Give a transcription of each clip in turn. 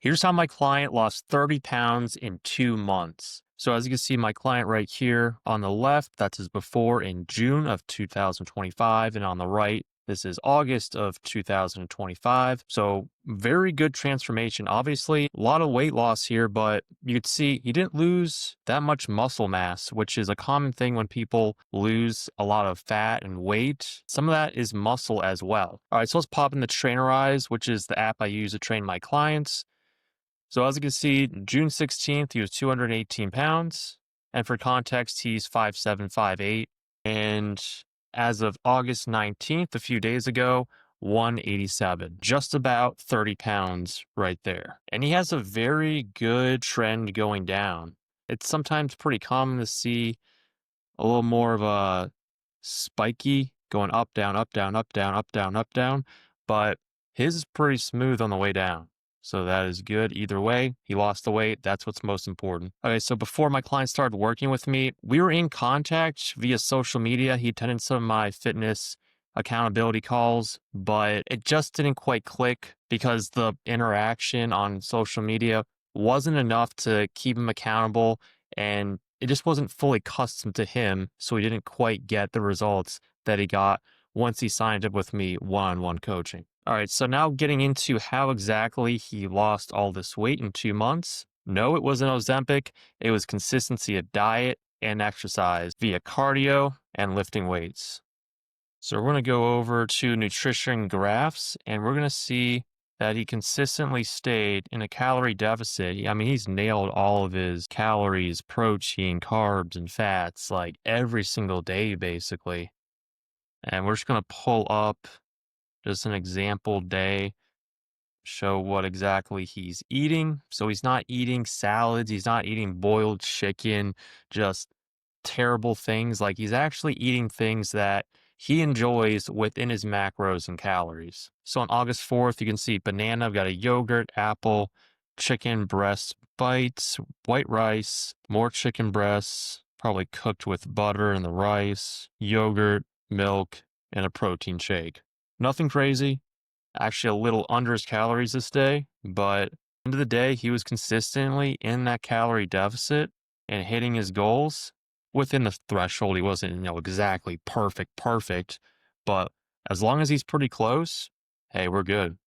Here's how my client lost 30 pounds in 2 months. So as you can see, my client right here on the left, that's his before in June of 2025. And on the right, this is August of 2025. So very good transformation. Obviously, a lot of weight loss here, but you could see he didn't lose that much muscle mass, which is a common thing when people lose a lot of fat and weight. Some of that is muscle as well. All right, so let's pop in the Trainerize, which is the app I use to train my clients. So as you can see, June 16th, he was 218 pounds. And for context, he's 5'7", 5'8". And as of August 19th, a few days ago, 187, just about 30 pounds right there. And he has a very good trend going down. It's sometimes pretty common to see a little more of a spiky going up, down, up, down, up, down, up, down, up, down. But his is pretty smooth on the way down. So that is good either way. He lost the weight. That's what's most important. Okay, so before my client started working with me, we were in contact via social media. He attended some of my fitness accountability calls, but it just didn't quite click because the interaction on social media wasn't enough to keep him accountable, and it just wasn't fully custom to him. So he didn't quite get the results that he got once he signed up with me one-on-one coaching. All right, so now getting into how exactly he lost all this weight in 2 months. No, it wasn't Ozempic. It was consistency of diet and exercise via cardio and lifting weights. So we're going to go over to nutrition graphs, and we're going to see that he consistently stayed in a calorie deficit. I mean, he's nailed all of his calories, protein, carbs, and fats like every single day, basically. And we're just going to pull up just an example day, show what exactly he's eating. So he's not eating salads. He's not eating boiled chicken, just terrible things. Like he's actually eating things that he enjoys within his macros and calories. So on August 4th, you can see banana. I've got a yogurt, apple, chicken breast bites, white rice, more chicken breasts, probably cooked with butter and the rice, yogurt, milk, and a protein shake. Nothing crazy, actually a little under his calories this day, but at the end of the day, he was consistently in that calorie deficit and hitting his goals within the threshold. He wasn't, exactly perfect, but as long as he's pretty close, hey, we're good.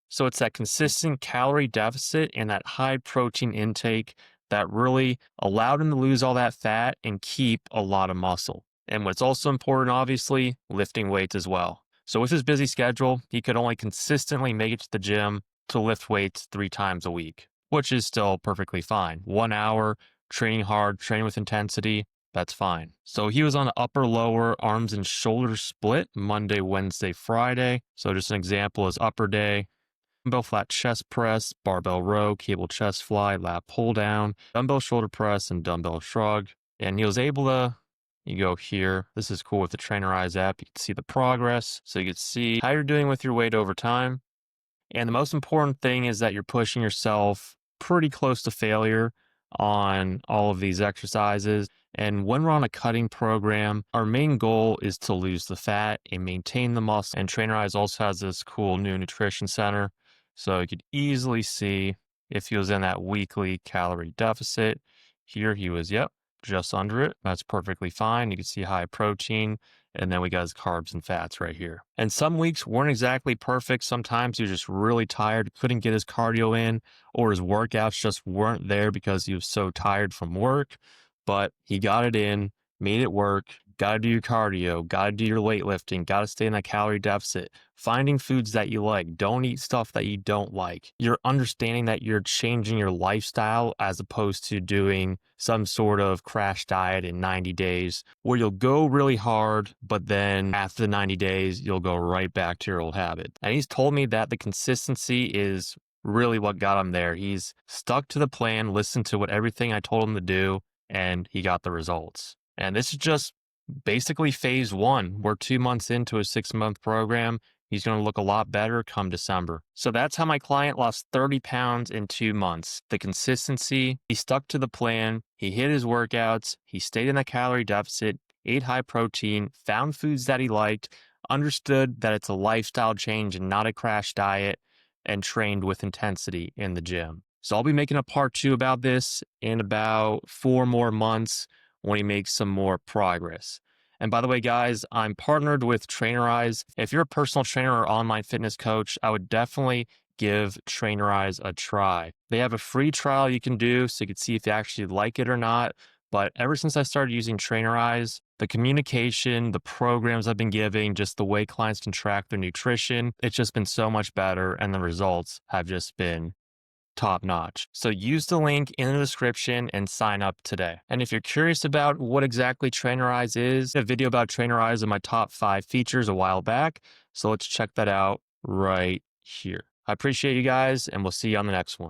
So it's that consistent calorie deficit and that high protein intake that really allowed him to lose all that fat and keep a lot of muscle. And what's also important, obviously, lifting weights as well. So with his busy schedule, he could only consistently make it to the gym to lift weights 3 times a week, which is still perfectly fine. 1 hour, training hard, training with intensity, that's fine. So he was on the upper lower arms and shoulders split Monday, Wednesday, Friday. So just an example is upper day, dumbbell flat chest press, barbell row, cable chest fly, lat pull down, dumbbell shoulder press, and dumbbell shrug. And he was able to, you go here. This is cool with the Trainerize app. You can see the progress. So you can see how you're doing with your weight over time. And the most important thing is that you're pushing yourself pretty close to failure on all of these exercises. And when we're on a cutting program, our main goal is to lose the fat and maintain the muscle. And Trainerize also has this cool new nutrition center. So you could easily see if he was in that weekly calorie deficit. Here he was, just under it. That's perfectly fine. You can see high protein, and then we got his carbs and fats right here. And some weeks weren't exactly perfect. Sometimes he was just really tired, couldn't get his cardio in, or his workouts just weren't there because he was so tired from work. But he got it in, made it work. Got to do your cardio, got to do your weightlifting, got to stay in that calorie deficit, finding foods that you like. Don't eat stuff that you don't like. You're understanding that you're changing your lifestyle as opposed to doing some sort of crash diet in 90 days where you'll go really hard, but then after the 90 days, you'll go right back to your old habit. And he's told me that the consistency is really what got him there. He's stuck to the plan, listened to everything I told him to do, and he got the results. And this is just basically phase 1. We're 2 months into a 6-month program. He's going to look a lot better come December. So that's how my client lost 30 pounds in 2 months. The consistency, he stuck to the plan, he hit his workouts, he stayed in the calorie deficit, ate high protein, found foods that he liked, understood that it's a lifestyle change and not a crash diet, and trained with intensity in the gym. So I'll be making a part 2 about this in about 4 more months when he makes some more progress. And by the way, guys, I'm partnered with Trainerize. If you're a personal trainer or online fitness coach, I would definitely give Trainerize a try. They have a free trial you can do so you can see if you actually like it or not. But ever since I started using Trainerize, the communication, the programs I've been giving, just the way clients can track their nutrition, it's just been so much better. And the results have just been top notch. So use the link in the description and sign up today. And if you're curious about what exactly Trainerize is, a video about Trainerize and my top 5 features a while back. So let's check that out right here. I appreciate you guys, and we'll see you on the next one.